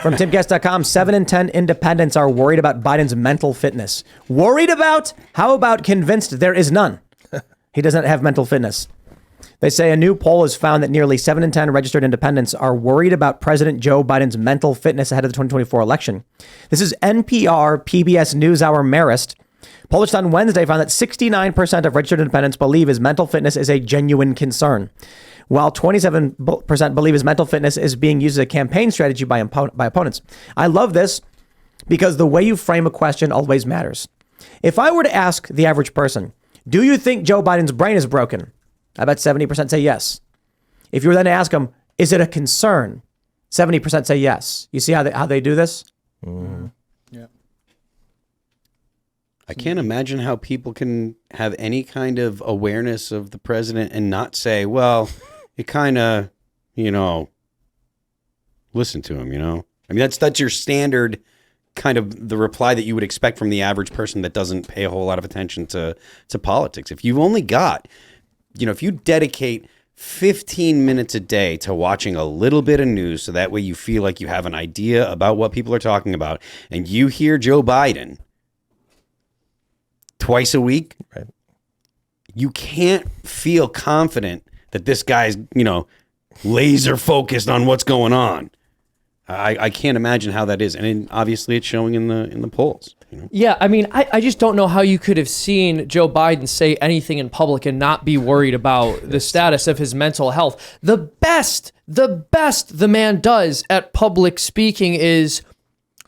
From Timcast.com, 7 in 10 independents are worried about Biden's mental fitness. Worried about? How about convinced there is none? He doesn't have mental fitness. They say a new poll has found that nearly 7 in 10 registered independents are worried about President Joe Biden's mental fitness ahead of the 2024 election. This is NPR PBS NewsHour Marist. Published on Wednesday found that 69% of registered independents believe his mental fitness is a genuine concern, while 27% believe his mental fitness is being used as a campaign strategy by opponents. I love this because the way you frame a question always matters. If I were to ask the average person, do you think Joe Biden's brain is broken? I bet 70% say yes. If you were then to ask them, is it a concern? 70% say yes. You see how they do this? Mm-hmm. Yeah. I can't imagine how people can have any kind of awareness of the president and not say, well, it kind of, listen to him, I mean, that's your standard kind of the reply that you would expect from the average person that doesn't pay a whole lot of attention to politics. If you've only got, if you dedicate 15 minutes a day to watching a little bit of news so that way you feel like you have an idea about what people are talking about, and you hear Joe Biden twice a week, right, you can't feel confident that this guy's, laser focused on what's going on. I can't imagine how that is. And obviously it's showing in the polls. Yeah, I mean, I just don't know how you could have seen Joe Biden say anything in public and not be worried about the status of his mental health. The best the man does at public speaking is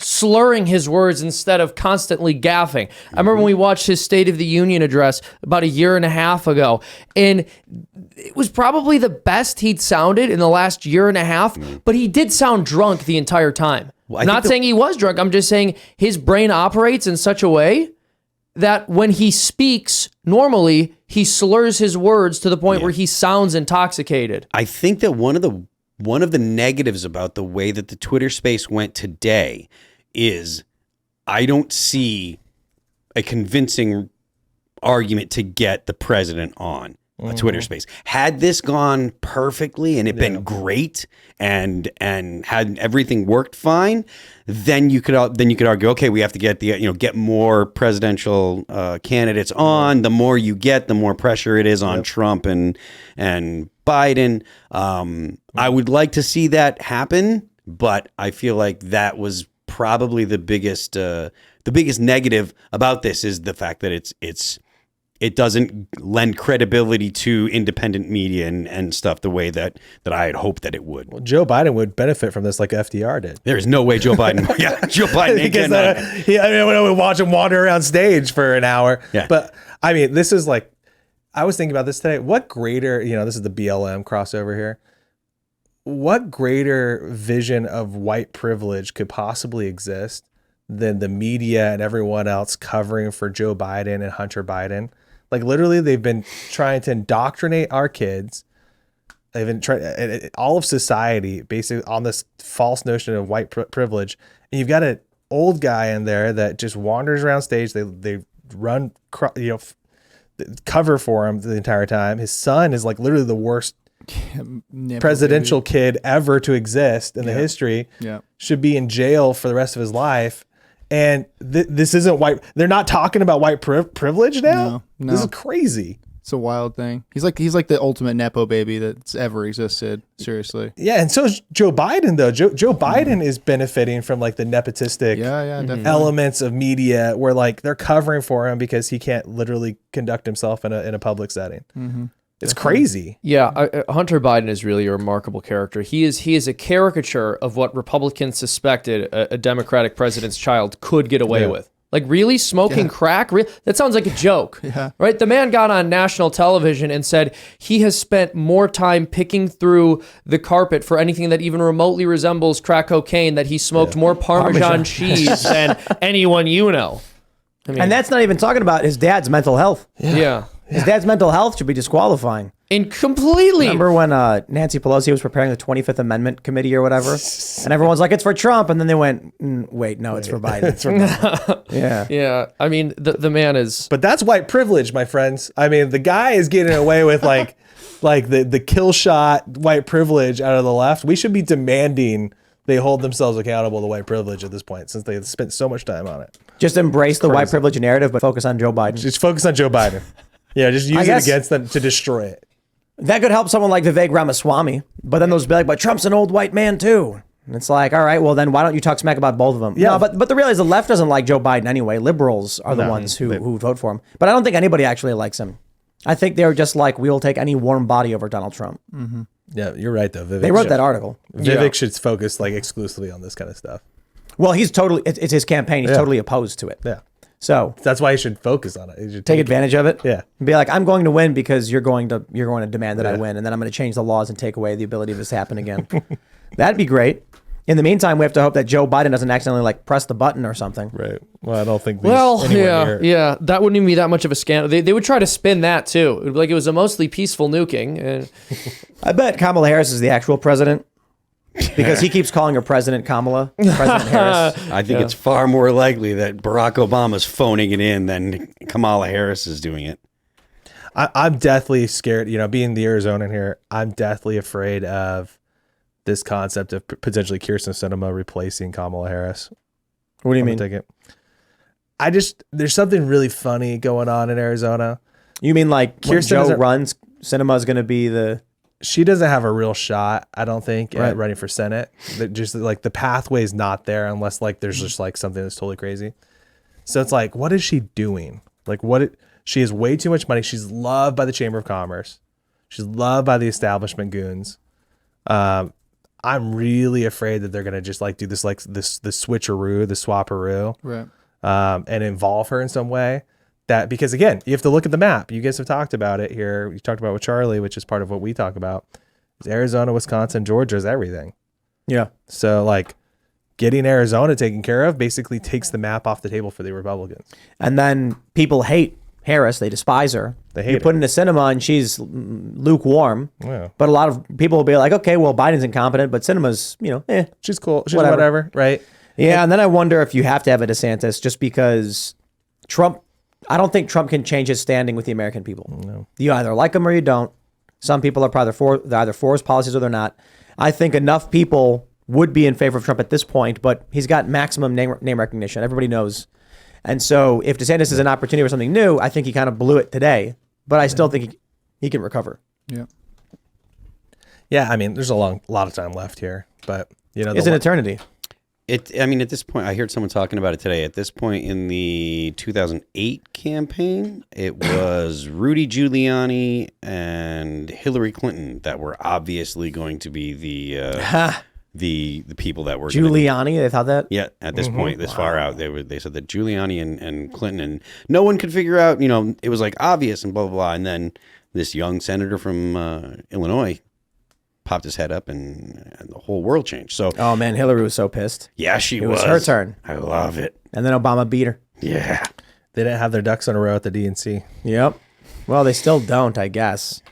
slurring his words instead of constantly gaffing. I remember when we watched his State of the Union address about a year and a half ago, and it was probably the best he'd sounded in the last year and a half, but he did sound drunk the entire time. Well, I'm not saying he was drunk. I'm just saying his brain operates in such a way that when he speaks normally, he slurs his words to the point where he sounds intoxicated. I think that one of the negatives about the way that the Twitter space went today is I don't see a convincing argument to get the president on a Twitter space. Had this gone perfectly and it been great and had everything worked fine, then you could argue, okay, we have to get get more presidential candidates on. The more you get, the more pressure it is on Trump and Biden. I would like to see that happen, but I feel like that was probably the biggest negative about this is the fact that it doesn't lend credibility to independent media and stuff the way that I had hoped that it would. Well, Joe Biden would benefit from this like FDR did. There is no way Joe Biden. Joe Biden ain't getting that. I would watch him wander around stage for an hour. Yeah. But I mean, this is like, I was thinking about this today. What greater, this is the BLM crossover here. What greater vision of white privilege could possibly exist than the media and everyone else covering for Joe Biden and Hunter Biden? Like literally, they've been trying to indoctrinate our kids. They've been trying all of society basically on this false notion of white privilege. And you've got an old guy in there that just wanders around stage. They run, cover for him the entire time. His son is like literally the worst presidential kid ever to exist in the history. Yeah, should be in jail for the rest of his life. And this isn't white. They're not talking about white privilege now. No. This is crazy. It's a wild thing. He's like the ultimate Nepo baby that's ever existed. Seriously. Yeah, and so is Joe Biden though. Joe Biden is benefiting from like the nepotistic elements of media where like they're covering for him because he can't literally conduct himself in a public setting. Mm-hmm. It's crazy. Yeah, Hunter Biden is really a remarkable character. He is a caricature of what Republicans suspected a Democratic president's child could get away with. Like really smoking crack? That sounds like a joke, right? The man got on national television and said he has spent more time picking through the carpet for anything that even remotely resembles crack cocaine, that he smoked more Parmesan cheese than anyone you know. I mean, and that's not even talking about his dad's mental health. Yeah. His dad's mental health should be disqualifying. And completely. Remember when Nancy Pelosi was preparing the 25th Amendment Committee or whatever? And everyone's like, it's for Trump. And then they went, wait, no, it's for Biden. It's for Biden. Yeah. I mean, the man is... But that's white privilege, my friends. I mean, the guy is getting away with like the kill shot white privilege out of the left. We should be demanding they hold themselves accountable to white privilege at this point, since they spent so much time on it. Just embrace the white privilege narrative, but focus on Joe Biden. Just focus on Joe Biden. Yeah, just use it against them to destroy it. That could help someone like Vivek Ramaswamy, but then those be like, but Trump's an old white man too. And it's like, all right, well then why don't you talk smack about both of them? Yeah. No, but the reality is the left doesn't like Joe Biden anyway. Liberals are the ones who vote for him. But I don't think anybody actually likes him. I think they're just like, we will take any warm body over Donald Trump. Mm-hmm. Yeah, you're right though. Vivek They wrote that article. Vivek should focus like exclusively on this kind of stuff. Well, he's totally, it's his campaign. He's totally opposed to it. Yeah. So that's why he should focus on it. He should take advantage of it. Yeah. And be like, I'm going to win because you're going to demand that I win. And then I'm going to change the laws and take away the ability of this to happen again. That'd be great. In the meantime, we have to hope that Joe Biden doesn't accidentally like press the button or something. Right. Well, I don't think. Yeah. That wouldn't even be that much of a scandal. They would try to spin that too. It would be like it was a mostly peaceful nuking. And I bet Kamala Harris is the actual president because he keeps calling her President Kamala, President Harris. I think it's far more likely that Barack Obama's phoning it in than Kamala Harris is doing it. I'm deathly scared. You know, being the Arizonan here, I'm deathly afraid of this concept of potentially Kyrsten Sinema replacing Kamala Harris. What do you mean? There's something really funny going on in Arizona. You mean like when Kyrsten Joe runs, Sinema's going to be the... She doesn't have a real shot, I don't think, at running for Senate. Just like the pathway is not there unless like there's just like something that's totally crazy. So it's like, what is she doing? Like she has way too much money. She's loved by the Chamber of Commerce. She's loved by the establishment goons. I'm really afraid that they're gonna just like do this switcheroo, the swapperoo, Right. and involve her in some way. That because again, you have to look at the map. You guys have talked about it here. You talked about with Charlie, which is part of what we talk about. Is Arizona, Wisconsin, Georgia is everything. Yeah. So like getting Arizona taken care of basically takes the map off the table for the Republicans. And then people hate Harris. They despise her. They hate You put into Sinema and she's lukewarm. Yeah. But a lot of people will be like, okay, well, Biden's incompetent, but Sinema's, She's cool. She's whatever, right? Yeah, and then I wonder if you have to have a DeSantis just because I don't think Trump can change his standing with the American people. No. You either like him or you don't. Some people are they're either for his policies or they're not. I think enough people would be in favor of Trump at this point, but he's got maximum name recognition. Everybody knows. And so if DeSantis is an opportunity for something new, I think he kind of blew it today, but I still think he can recover. Yeah. Yeah, I mean, there's a lot of time left here, but It's an eternity. At this point, I heard someone talking about it today. At this point in the 2008 campaign, it was Rudy Giuliani and Hillary Clinton that were obviously going to be the people that were Giuliani, they thought that? Yeah, at this point, this far out, they said that Giuliani and Clinton, and no one could figure out, it was like obvious and blah, blah, blah. And then this young senator from Illinois popped his head up and the whole world changed. So, oh man, Hillary was so pissed. Yeah, she was. It was her turn. I love it. And then Obama beat her. Yeah. They didn't have their ducks in a row at the DNC. Yep. Well, they still don't, I guess.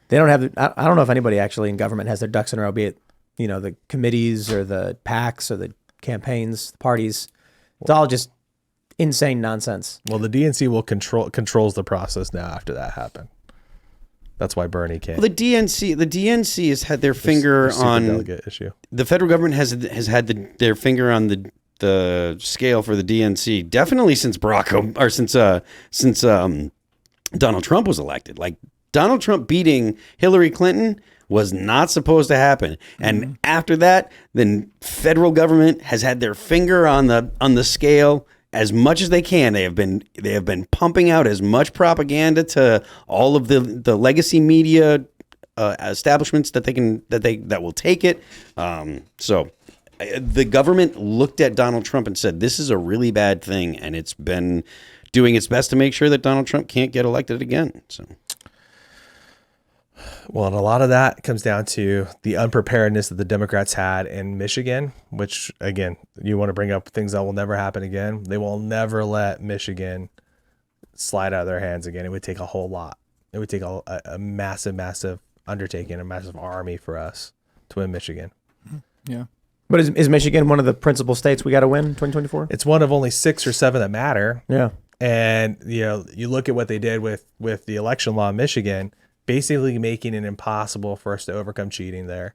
They don't have, I don't know if anybody actually in government has their ducks in a row, be it, the committees or the PACs or the campaigns, the parties. It's all just insane nonsense. Well, the DNC will controls the process now after that happened. That's why Bernie came. Well, the DNC has had their finger on delegate issue. The federal government has had their finger on the scale for the DNC definitely since since Donald Trump was elected. Like Donald Trump beating Hillary Clinton was not supposed to happen, and after that, then federal government has had their finger on the scale as much as they can. They have been pumping out as much propaganda to all of the legacy media establishments that will take it. So the government looked at Donald Trump and said, "This is a really bad thing," and it's been doing its best to make sure that Donald Trump can't get elected again. So. Well, and a lot of that comes down to the unpreparedness that the Democrats had in Michigan, which, again, you want to bring up things that will never happen again. They will never let Michigan slide out of their hands again. It would take a whole lot. It would take a massive, massive undertaking, a massive army for us to win Michigan. Yeah. But is Michigan one of the principal states we got to win in 2024? It's one of only 6 or 7 that matter. Yeah. And, you look at what they did with the election law in Michigan, basically making it impossible for us to overcome cheating there.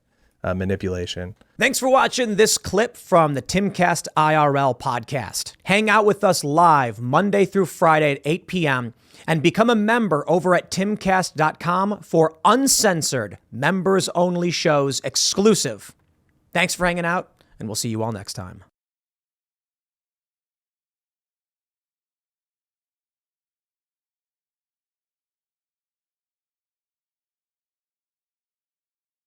manipulation. Thanks for watching this clip from the Timcast IRL podcast. Hang out with us live Monday through Friday at 8 p.m. and become a member over at timcast.com for uncensored, members-only shows exclusive. Thanks for hanging out, and we'll see you all next time.